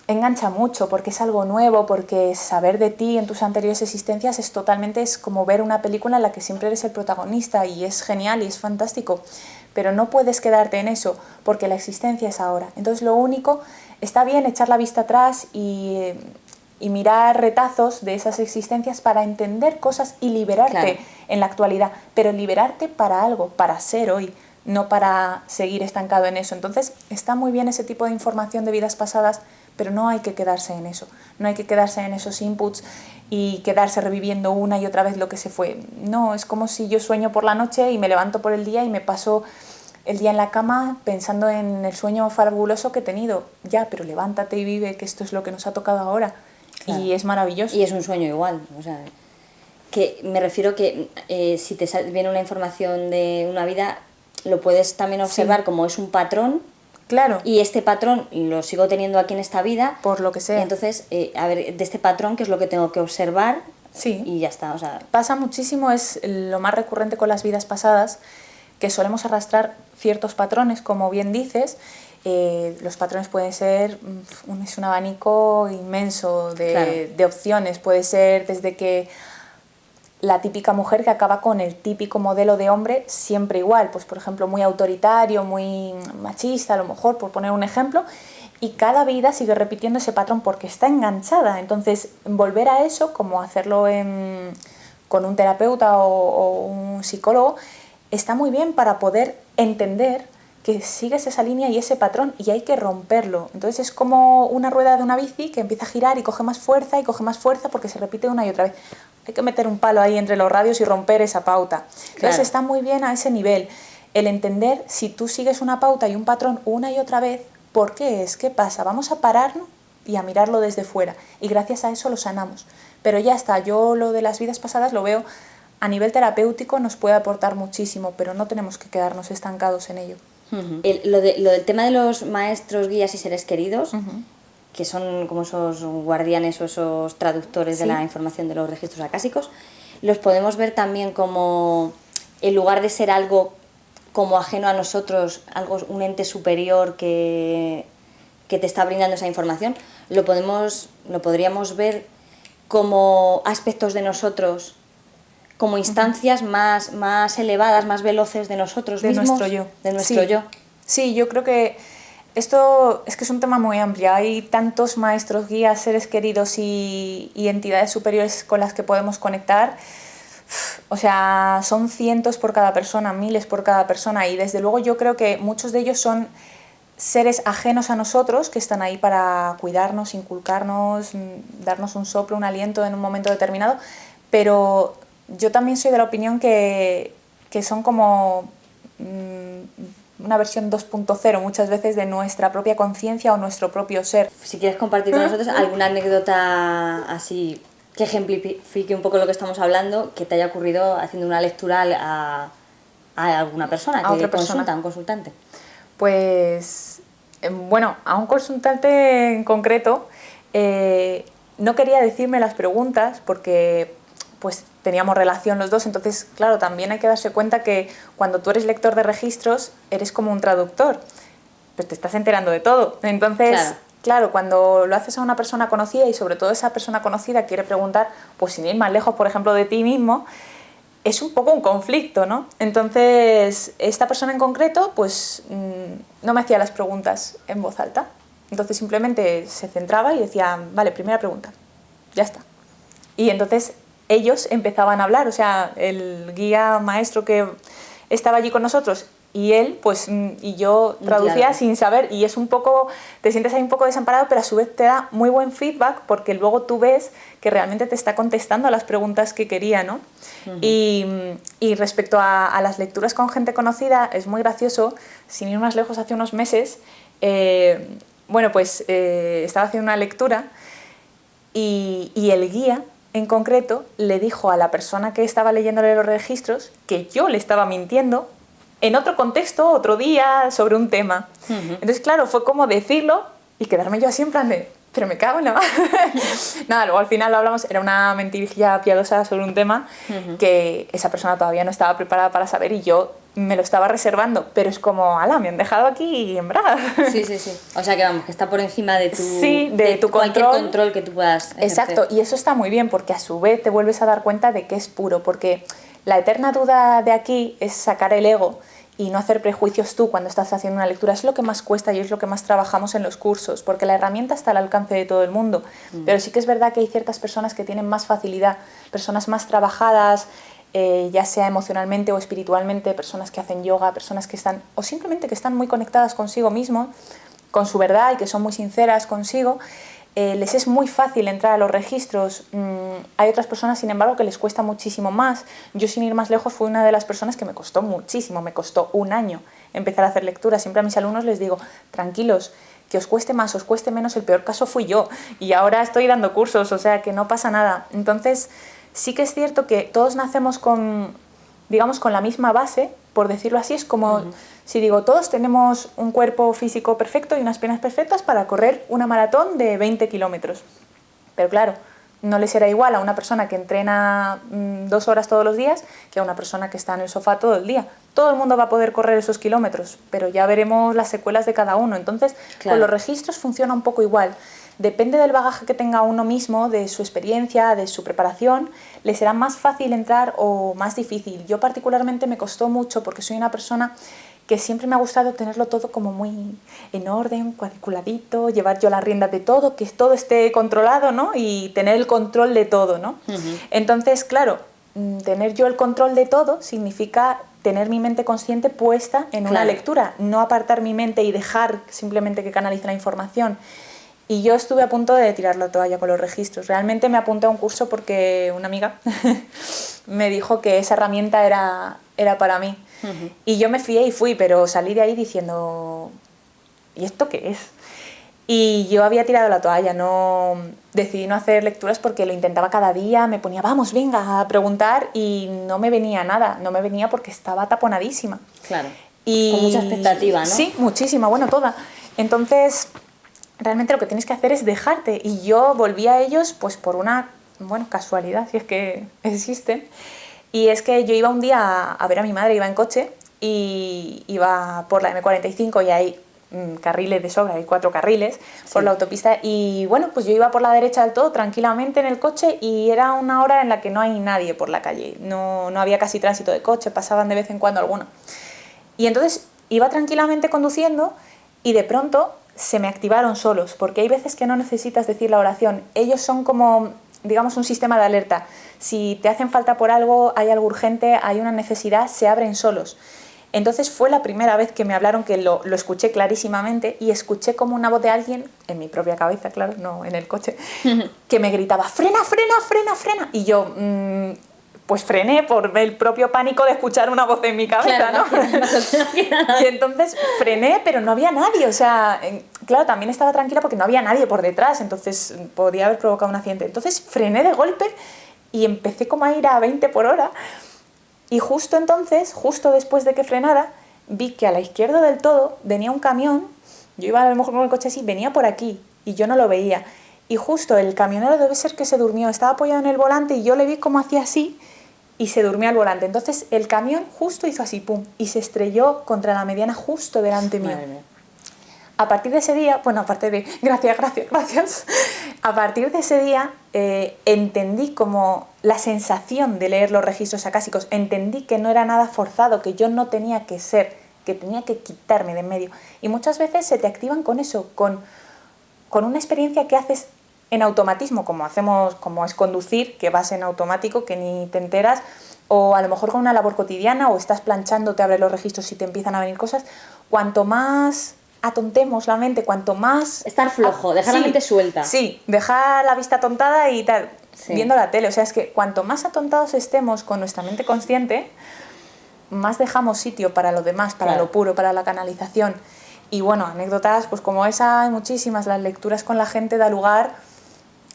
Speaker 2: engancha mucho porque es algo nuevo, porque saber de ti en tus anteriores existencias es como ver una película en la que siempre eres el protagonista y es genial y es fantástico, pero no puedes quedarte en eso porque la existencia es ahora. Entonces lo único, está bien echar la vista atrás y mirar retazos de esas existencias para entender cosas y liberarte en la actualidad, pero liberarte para algo, para ser hoy, no para seguir estancado en eso. Entonces está muy bien ese tipo de información de vidas pasadas, pero no hay que quedarse en eso, no hay que quedarse en esos inputs y quedarse reviviendo una y otra vez lo que se fue. No, es como si yo sueño por la noche y me levanto por el día y me paso el día en la cama pensando en el sueño fabuloso que he tenido. Ya, pero levántate y vive, que esto es lo que nos ha tocado ahora. Claro. Y es maravilloso.
Speaker 1: Y es un sueño igual, o sea, que me refiero que si te viene una información de una vida, lo puedes también observar como es un patrón.
Speaker 2: Claro.
Speaker 1: Y este patrón lo sigo teniendo aquí en esta vida.
Speaker 2: Por lo que sea.
Speaker 1: Y entonces, a ver, de este patrón, ¿qué es lo que tengo que observar?
Speaker 2: Sí.
Speaker 1: Y ya está, o sea...
Speaker 2: Pasa muchísimo, es lo más recurrente con las vidas pasadas, que solemos arrastrar ciertos patrones, como bien dices. Los patrones pueden ser, es un abanico inmenso de opciones. Puede ser desde que la típica mujer que acaba con el típico modelo de hombre siempre igual, pues por ejemplo muy autoritario, muy machista a lo mejor, por poner un ejemplo, y cada vida sigue repitiendo ese patrón porque está enganchada. Entonces volver a eso, como hacerlo con un terapeuta o un psicólogo, está muy bien para poder entender que sigues esa línea y ese patrón y hay que romperlo. Entonces es como una rueda de una bici que empieza a girar y coge más fuerza porque se repite una y otra vez. Hay que meter un palo ahí entre los radios y romper esa pauta. Entonces está muy bien a ese nivel. El entender si tú sigues una pauta y un patrón una y otra vez, ¿por qué es? ¿Qué pasa? Vamos a pararnos y a mirarlo desde fuera. Y gracias a eso lo sanamos. Pero ya está, yo lo de las vidas pasadas lo veo a nivel terapéutico, nos puede aportar muchísimo, pero no tenemos que quedarnos estancados en ello.
Speaker 1: Lo del tema de los maestros, guías y seres queridos, que son como esos guardianes o esos traductores de la información de los registros acásicos, los podemos ver también como, en lugar de ser algo como ajeno a nosotros, un ente superior que te está brindando esa información, lo podríamos ver como aspectos de nosotros, como instancias más elevadas, más veloces de nosotros mismos.
Speaker 2: De nuestro yo.
Speaker 1: De nuestro yo.
Speaker 2: Sí, yo creo que esto es un tema muy amplio. Hay tantos maestros, guías, seres queridos y entidades superiores con las que podemos conectar. O sea, son cientos por cada persona, miles por cada persona, y desde luego yo creo que muchos de ellos son seres ajenos a nosotros que están ahí para cuidarnos, inculcarnos, darnos un soplo, un aliento en un momento determinado, pero yo también soy de la opinión que son como una versión 2.0 muchas veces de nuestra propia conciencia o nuestro propio ser.
Speaker 1: Si quieres compartir con nosotros alguna anécdota así que ejemplifique un poco lo que estamos hablando, que te haya ocurrido haciendo una lectura a alguna persona,
Speaker 2: a otra persona,
Speaker 1: a un consultante.
Speaker 2: Pues, bueno, a un consultante en concreto no quería decirme las preguntas porque pues teníamos relación los dos, entonces claro, también hay que darse cuenta que cuando tú eres lector de registros eres como un traductor, pues te estás enterando de todo. Entonces, claro, cuando lo haces a una persona conocida y sobre todo esa persona conocida quiere preguntar, pues sin ir más lejos, por ejemplo, de ti mismo, es un poco un conflicto, ¿no? Entonces, esta persona en concreto, pues no me hacía las preguntas en voz alta. Entonces simplemente se centraba y decía, vale, primera pregunta, ya está. Y entonces ellos empezaban a hablar, o sea, el guía maestro que estaba allí con nosotros y él, pues, y yo traducía sin saber, y es un poco, te sientes ahí un poco desamparado, pero a su vez te da muy buen feedback porque luego tú ves que realmente te está contestando a las preguntas que quería, ¿no? Y respecto a las lecturas con gente conocida, es muy gracioso, sin ir más lejos, hace unos meses, bueno, pues estaba haciendo una lectura y el guía en concreto le dijo a la persona que estaba leyéndole los registros que yo le estaba mintiendo en otro contexto, otro día, sobre un tema. Entonces, claro, fue como decirlo y quedarme yo así en plan de, pero me cago en la... Nada, luego al final lo hablamos, era una mentirilla piadosa sobre un tema que esa persona todavía no estaba preparada para saber y yo me lo estaba reservando, pero es como, ala, me han dejado aquí en bragas.
Speaker 1: Sí. O sea que vamos, que está por encima de tu,
Speaker 2: sí, de tu
Speaker 1: cualquier control que tú puedas ejercer.
Speaker 2: Exacto, y eso está muy bien porque a su vez te vuelves a dar cuenta de que es puro, porque la eterna duda de aquí es sacar el ego y no hacer prejuicios tú cuando estás haciendo una lectura. Es lo que más cuesta y es lo que más trabajamos en los cursos, porque la herramienta está al alcance de todo el mundo, pero sí que es verdad que hay ciertas personas que tienen más facilidad, personas más trabajadas, ya sea emocionalmente o espiritualmente, personas que hacen yoga, personas que están, o simplemente que están muy conectadas consigo mismo, con su verdad y que son muy sinceras consigo, les es muy fácil entrar a los registros. Hay otras personas, sin embargo, que les cuesta muchísimo más. Yo, sin ir más lejos, fui una de las personas que me costó muchísimo, me costó un año empezar a hacer lecturas. Siempre a mis alumnos les digo, tranquilos, que os cueste más, os cueste menos, el peor caso fui yo y ahora estoy dando cursos, o sea que no pasa nada. Entonces, sí que es cierto que todos nacemos con, digamos, con la misma base, por decirlo así, es como... Si digo, todos tenemos un cuerpo físico perfecto y unas piernas perfectas para correr una maratón de 20 kilómetros. Pero claro, no le será igual a una persona que entrena 2 horas todos los días que a una persona que está en el sofá todo el día. Todo el mundo va a poder correr esos kilómetros, pero ya veremos las secuelas de cada uno. Entonces, con los registros funciona un poco igual. Depende del bagaje que tenga uno mismo, de su experiencia, de su preparación, le será más fácil entrar o más difícil. Yo particularmente me costó mucho porque soy una persona que siempre me ha gustado tenerlo todo como muy en orden, cuadriculadito, llevar yo las riendas de todo, que todo esté controlado, ¿no? Y tener el control de todo, ¿no? Entonces, claro, tener yo el control de todo significa tener mi mente consciente puesta en una lectura, no apartar mi mente y dejar simplemente que canalice la información. Y yo estuve a punto de tirar la toalla con los registros. Realmente me apunté a un curso porque una amiga me dijo que esa herramienta era para mí. Y yo me fié y fui, pero salí de ahí diciendo, ¿y esto qué es? Y yo había tirado la toalla, decidí no hacer lecturas porque lo intentaba cada día, me ponía, vamos, venga, a preguntar y no me venía nada, no me venía porque estaba taponadísima.
Speaker 1: Claro, con mucha expectativa, ¿no?
Speaker 2: Sí, muchísima, bueno, toda. Entonces, realmente lo que tienes que hacer es dejarte y yo volví a ellos pues por una, casualidad, si es que existen. Y es que yo iba un día a ver a mi madre, iba en coche y iba por la M45 y hay carriles de sobra, hay 4 carriles por la autopista y pues yo iba por la derecha del todo tranquilamente en el coche y era una hora en la que no hay nadie por la calle, no había casi tránsito de coche, pasaban de vez en cuando alguno. Y entonces iba tranquilamente conduciendo y de pronto se me activaron solos, porque hay veces que no necesitas decir la oración, ellos son como, digamos, un sistema de alerta. Si te hacen falta por algo, hay algo urgente, hay una necesidad, se abren solos. Entonces fue la primera vez que me hablaron, que lo escuché clarísimamente y escuché como una voz de alguien, en mi propia cabeza, claro, no en el coche, que me gritaba, frena, frena, frena, frena. Y yo, pues frené por el propio pánico de escuchar una voz en mi cabeza, claro, ¿no? Y entonces frené, pero no había nadie, o sea, claro, también estaba tranquila porque no había nadie por detrás, entonces podía haber provocado un accidente. Entonces frené de golpe y empecé como a ir a 20 por hora y justo entonces, justo después de que frenara, vi que a la izquierda del todo venía un camión, yo iba a lo mejor con el coche así, venía por aquí y yo no lo veía. Y justo el camionero debe ser que se durmió, estaba apoyado en el volante y yo le vi como hacía así y se durmió al volante. Entonces el camión justo hizo así, pum, y se estrelló contra la mediana justo delante mío. A partir de ese día, aparte de gracias, a partir de ese día entendí como la sensación de leer los registros acásicos, entendí que no era nada forzado, que yo no tenía que ser, que tenía que quitarme de en medio. Y muchas veces se te activan con eso, con una experiencia que haces en automatismo, como es conducir, que vas en automático, que ni te enteras, o a lo mejor con una labor cotidiana, o estás planchando, te abres los registros y te empiezan a venir cosas. Cuanto más atontemos la mente, cuanto más...
Speaker 1: Estar flojo, dejar la mente suelta.
Speaker 2: Sí, dejar la vista atontada y tal, viendo la tele. O sea, es que cuanto más atontados estemos con nuestra mente consciente, más dejamos sitio para lo demás, para lo puro, para la canalización. Y anécdotas pues como esa hay muchísimas. Las lecturas con la gente da lugar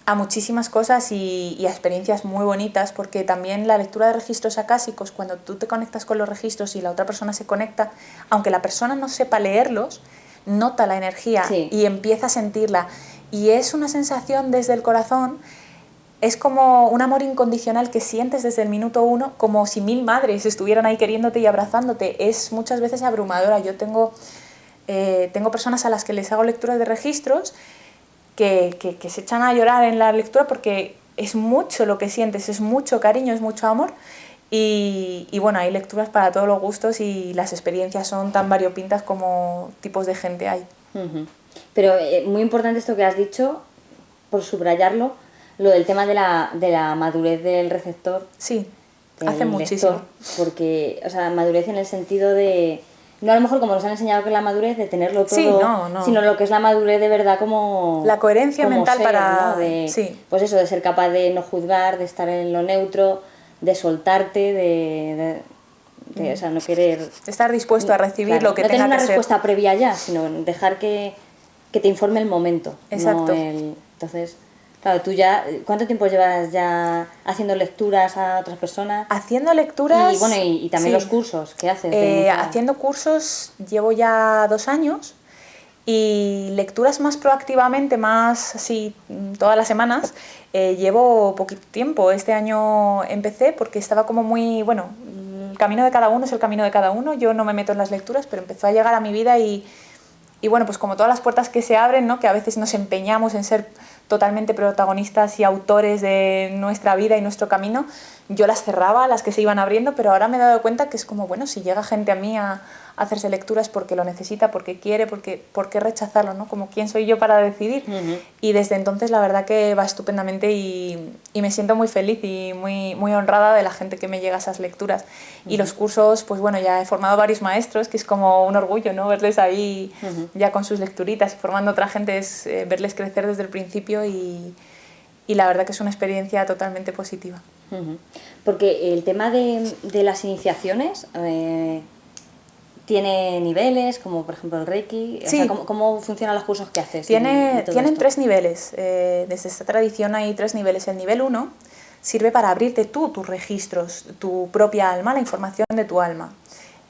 Speaker 2: a muchísimas cosas y a experiencias muy bonitas, porque también la lectura de registros acásicos, cuando tú te conectas con los registros y la otra persona se conecta, aunque la persona no sepa leerlos, nota la energía y empieza a sentirla. y es una sensación desde el corazón. Es como un amor incondicional que sientes desde el minuto uno, como si 1000 madres estuvieran ahí queriéndote y abrazándote. Es muchas veces abrumadora. Yo tengo personas a las que les hago lecturas de registros que se echan a llorar en la lectura porque es mucho lo que sientes, es mucho cariño, es mucho amor. Y bueno, hay lecturas para todos los gustos y las experiencias son tan variopintas como tipos de gente hay.
Speaker 1: Pero muy importante esto que has dicho, por subrayarlo, lo del tema de la madurez del receptor.
Speaker 2: Sí,
Speaker 1: del
Speaker 2: hace muchísimo.
Speaker 1: lector, porque, o sea, madurez en el sentido de, no a lo mejor como nos han enseñado que es la madurez de tenerlo todo,
Speaker 2: sí, no.
Speaker 1: sino lo que es la madurez de verdad como...
Speaker 2: La coherencia
Speaker 1: como
Speaker 2: mental
Speaker 1: ser,
Speaker 2: para...
Speaker 1: ¿no? De,
Speaker 2: sí.
Speaker 1: pues eso, de ser capaz de no juzgar, de estar en lo neutro, de soltarte, de o sea, no querer...
Speaker 2: Estar dispuesto a recibir, claro, lo que
Speaker 1: no
Speaker 2: tenga que ser.
Speaker 1: No tener una respuesta previa ya, sino dejar que te informe el momento.
Speaker 2: Exacto.
Speaker 1: Entonces... Claro, tú ya, ¿cuánto tiempo llevas ya haciendo lecturas a otras personas?
Speaker 2: Haciendo lecturas...
Speaker 1: Y bueno, y también
Speaker 2: sí.
Speaker 1: Los cursos que haces.
Speaker 2: Haciendo cursos llevo ya 2 años y lecturas más proactivamente, más así, todas las semanas, llevo poquito tiempo. Este año empecé porque estaba como muy, bueno, el camino de cada uno es el camino de cada uno, yo no me meto en las lecturas, pero empezó a llegar a mi vida y bueno, pues como todas las puertas que se abren, ¿no? Que a veces nos empeñamos en ser totalmente protagonistas y autores de nuestra vida y nuestro camino, yo las cerraba, las que se iban abriendo, pero ahora me he dado cuenta que es como, bueno, si llega gente a mí a hacerse lecturas porque lo necesita, porque quiere, ¿por qué rechazarlo, ¿no? Como quién soy yo para decidir. Y desde entonces la verdad que va estupendamente y me siento muy feliz y muy honrada de la gente que me llega a esas lecturas. Y los cursos, pues bueno, ya he formado varios maestros, que es como un orgullo, ¿no? Verles ahí ya con sus lecturitas y formando a otra gente, es verles crecer desde el principio y la verdad que es una experiencia totalmente positiva.
Speaker 1: Porque el tema de las iniciaciones tiene niveles, como por ejemplo el Reiki.
Speaker 2: Sí.
Speaker 1: O sea, ¿cómo funcionan los cursos que haces?
Speaker 2: Tienen 3 niveles. Desde esta tradición hay 3 niveles. El nivel 1 sirve para abrirte tú tus registros, tu propia alma, la información de tu alma.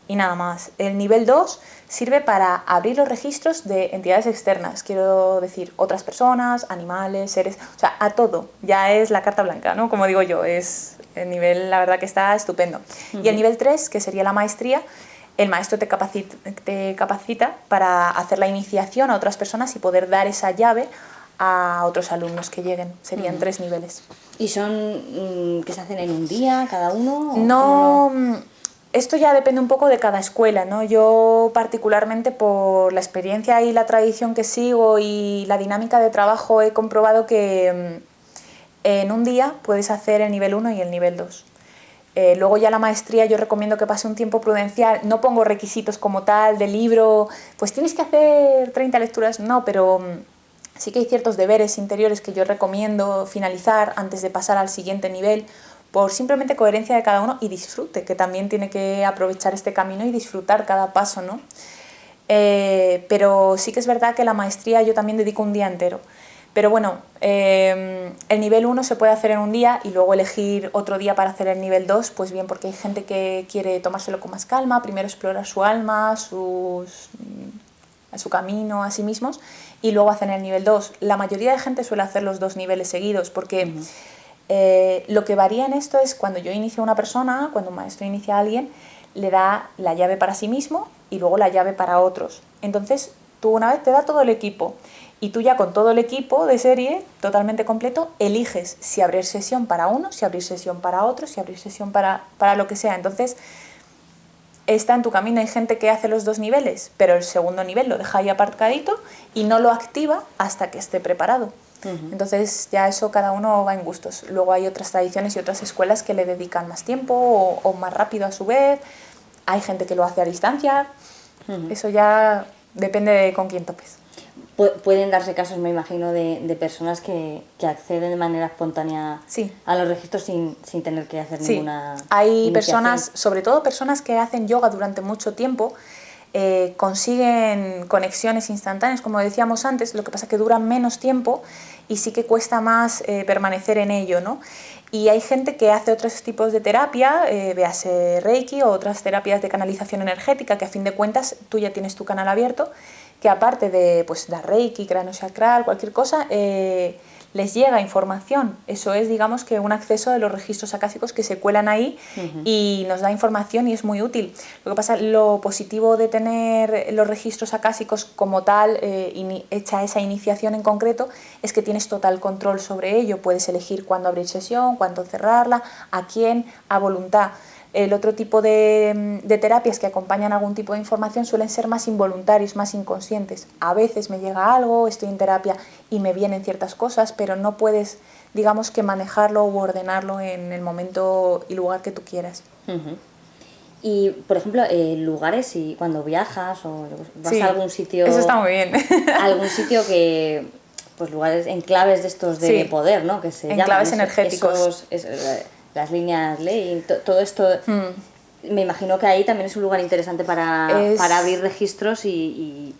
Speaker 2: Y nada más. El nivel 2 sirve para abrir los registros de entidades externas, quiero decir, otras personas, animales, seres, o sea, a todo. Ya es la carta blanca, ¿no? Como digo yo, es el nivel, la verdad que está estupendo. Y el nivel 3, que sería la maestría, el maestro te capacita para hacer la iniciación a otras personas y poder dar esa llave a otros alumnos que lleguen. Serían 3 niveles.
Speaker 1: ¿Y son que se hacen en un día cada uno?
Speaker 2: No... Esto ya depende un poco de cada escuela, ¿no? Yo particularmente por la experiencia y la tradición que sigo y la dinámica de trabajo he comprobado que en un día puedes hacer el nivel 1 y el nivel 2. Luego ya la maestría yo recomiendo que pase un tiempo prudencial, no pongo requisitos como tal de libro, pues tienes que hacer 30 lecturas, no, pero sí que hay ciertos deberes interiores que yo recomiendo finalizar antes de pasar al siguiente nivel, por simplemente coherencia de cada uno y disfrute, que también tiene que aprovechar este camino y disfrutar cada paso, ¿no? Pero sí que es verdad que la maestría yo también dedico un día entero. Pero bueno, el nivel 1 se puede hacer en un día y luego elegir otro día para hacer el nivel 2, pues bien, porque hay gente que quiere tomárselo con más calma, primero explorar su alma, su camino a sí mismos y luego hacen el nivel 2. La mayoría de gente suele hacer los 2 niveles seguidos porque... lo que varía en esto es cuando yo inicio a una persona, cuando un maestro inicia a alguien, le da la llave para sí mismo y luego la llave para otros. Entonces, tú una vez te da todo el equipo y tú ya con todo el equipo de serie totalmente completo eliges si abrir sesión para uno, si abrir sesión para otro, si abrir sesión para lo que sea. Entonces, está en tu camino. Hay gente que hace los 2 niveles, pero el segundo nivel lo deja ahí aparcadito y no lo activa hasta que esté preparado. Entonces ya eso cada uno va en gustos. Luego hay otras tradiciones y otras escuelas que le dedican más tiempo o más rápido a su vez. Hay gente que lo hace a distancia. Eso ya depende de con quién topes.
Speaker 1: Pueden darse casos, me imagino, de personas que acceden de manera espontánea a los registros sin tener que hacer ninguna
Speaker 2: Hay
Speaker 1: iniciación.
Speaker 2: Personas, sobre todo personas que hacen yoga durante mucho tiempo, consiguen conexiones instantáneas, como decíamos antes, lo que pasa es que duran menos tiempo y sí que cuesta más permanecer en ello, ¿no? Y hay gente que hace otros tipos de terapia, véase Reiki o otras terapias de canalización energética, que a fin de cuentas tú ya tienes tu canal abierto, que aparte de pues, dar Reiki, cráneo-sacral, cualquier cosa, les llega información. Eso es, digamos, que un acceso de los registros acásicos que se cuelan ahí y nos da información y es muy útil. Lo que pasa, lo positivo de tener los registros acásicos como tal, hecha esa iniciación en concreto, es que tienes total control sobre ello. Puedes elegir cuándo abrir sesión, cuándo cerrarla, a quién, a voluntad. El otro tipo de terapias que acompañan algún tipo de información suelen ser más involuntarios, más inconscientes. A veces me llega algo, estoy en terapia y me vienen ciertas cosas, pero no puedes, digamos, que manejarlo u ordenarlo en el momento y lugar que tú quieras.
Speaker 1: Y, por ejemplo, lugares, y cuando viajas o vas
Speaker 2: Sí,
Speaker 1: a algún sitio...
Speaker 2: eso está muy bien.
Speaker 1: algún sitio que... Pues lugares, enclaves de estos de poder, ¿no? Que se
Speaker 2: enclaves
Speaker 1: llaman
Speaker 2: energéticos.
Speaker 1: Las líneas ley, todo esto... Me imagino que ahí también es un lugar interesante para abrir registros y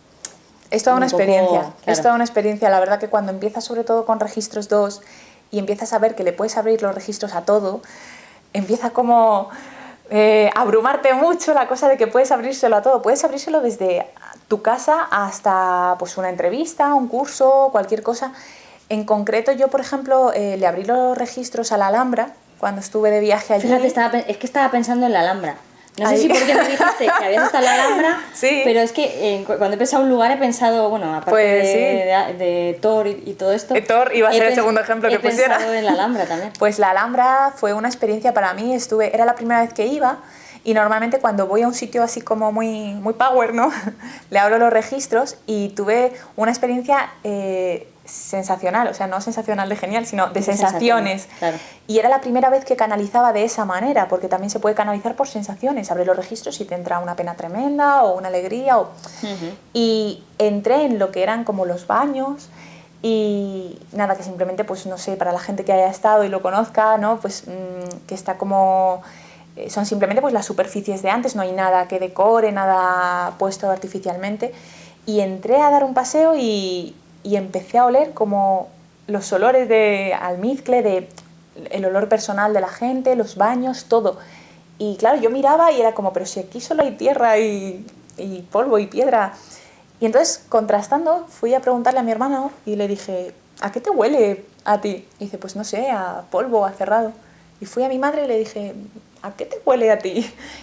Speaker 2: es toda una experiencia,
Speaker 1: claro.
Speaker 2: Es toda una experiencia. La verdad que cuando empiezas sobre todo con registros 2 y empiezas a ver que le puedes abrir los registros a todo, empieza como abrumarte mucho la cosa de que puedes abrírselo a todo. Puedes abrírselo desde tu casa hasta pues, una entrevista, un curso, cualquier cosa. En concreto yo, por ejemplo, le abrí los registros a la Alhambra cuando estuve de viaje allí.
Speaker 1: Fíjate, estaba pensando en la Alhambra. No sé si porque me dijiste que habías estado en la Alhambra,
Speaker 2: sí.
Speaker 1: Pero es que cuando he pensado en un lugar he pensado, bueno, aparte
Speaker 2: pues,
Speaker 1: de Thor y todo esto...
Speaker 2: Thor iba a ser el segundo ejemplo que pusiera.
Speaker 1: He pensado en la Alhambra también.
Speaker 2: Pues la Alhambra fue una experiencia para mí, era la primera vez que iba y normalmente cuando voy a un sitio así como muy, muy power, ¿no? Le abro los registros y tuve una experiencia... sensacional, o sea, no sensacional de genial, sino de sensaciones.
Speaker 1: Claro.
Speaker 2: Y era la primera vez que canalizaba de esa manera, porque también se puede canalizar por sensaciones. Abre los registros y te entra una pena tremenda o una alegría. Y entré en lo que eran como los baños y nada, que simplemente, pues no sé, para la gente que haya estado y lo conozca, ¿no? Pues que está como... son simplemente pues las superficies de antes, no hay nada que decore, nada puesto artificialmente. Y entré a dar un paseo y empecé a oler como los olores de almizcle, el olor personal de la gente, los baños, todo. Y claro, yo miraba y era como, pero si aquí solo hay tierra y polvo y piedra. Y entonces, contrastando, fui a preguntarle a mi hermana y le dije, ¿a qué te huele a ti? Y dice, pues no sé, a polvo, a cerrado. Y fui a mi madre y le dije, ¿a qué te huele a ti? Y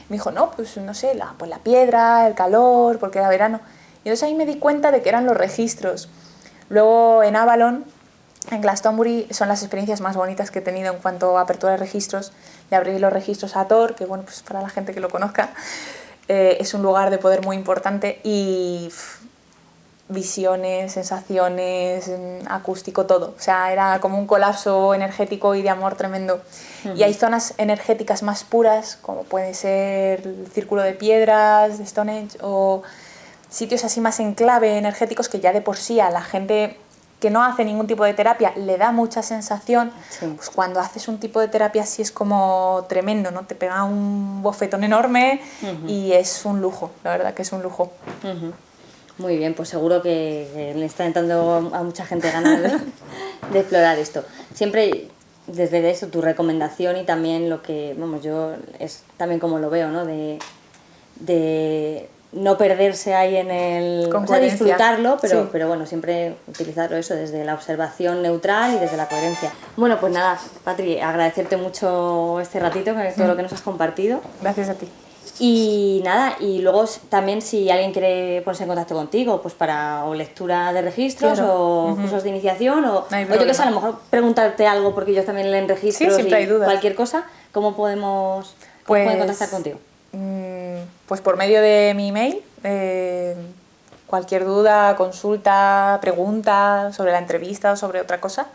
Speaker 2: me dijo, no, pues no sé, la piedra, el calor, porque era verano. Y entonces ahí me di cuenta de que eran los registros. Luego en Avalon, en Glastonbury, son las experiencias más bonitas que he tenido en cuanto a apertura de registros. Le abrí los registros a Thor, que bueno, pues para la gente que lo conozca, es un lugar de poder muy importante y visiones, sensaciones, acústico, todo. O sea, era como un colapso energético y de amor tremendo. Y hay zonas energéticas más puras, como puede ser el Círculo de Piedras de Stonehenge o... sitios así más en clave energéticos que ya de por sí a la gente que no hace ningún tipo de terapia le da mucha sensación, pues cuando haces un tipo de terapia así es como tremendo, ¿no? Te pega un bofetón enorme y es un lujo, la verdad que es un lujo.
Speaker 1: Muy bien, pues seguro que le está entrando a mucha gente ganas de explorar esto. Siempre desde eso tu recomendación y también lo que, vamos, yo es también como lo veo, ¿no? De no perderse ahí en el...
Speaker 2: Con
Speaker 1: o sea, disfrutarlo,
Speaker 2: sí.
Speaker 1: pero bueno, siempre utilizarlo eso desde la observación neutral y desde la coherencia. Bueno, pues nada, Patri, agradecerte mucho este ratito, todo lo que nos has compartido.
Speaker 2: Gracias a ti.
Speaker 1: Y nada, y luego también si alguien quiere ponerse en contacto contigo, pues para o lectura de registros o cursos de iniciación o yo que sé, a lo mejor preguntarte algo porque ellos también leen registros y
Speaker 2: hay dudas.
Speaker 1: Cualquier cosa, ¿cómo pueden contactar contigo?
Speaker 2: Pues por medio de mi email, cualquier duda, consulta, pregunta sobre la entrevista o sobre otra cosa,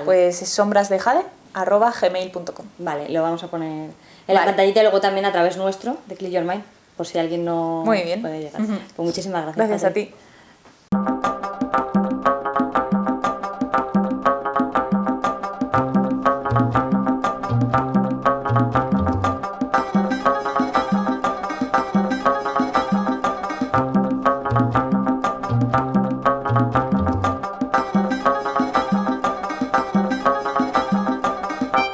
Speaker 2: pues es sombrasdejade@gmail.com.
Speaker 1: Vale, lo vamos a poner en la pantallita y luego también a través nuestro de Clear Your Mind, por si alguien no puede llegar. Pues muchísimas gracias.
Speaker 2: Gracias a ti.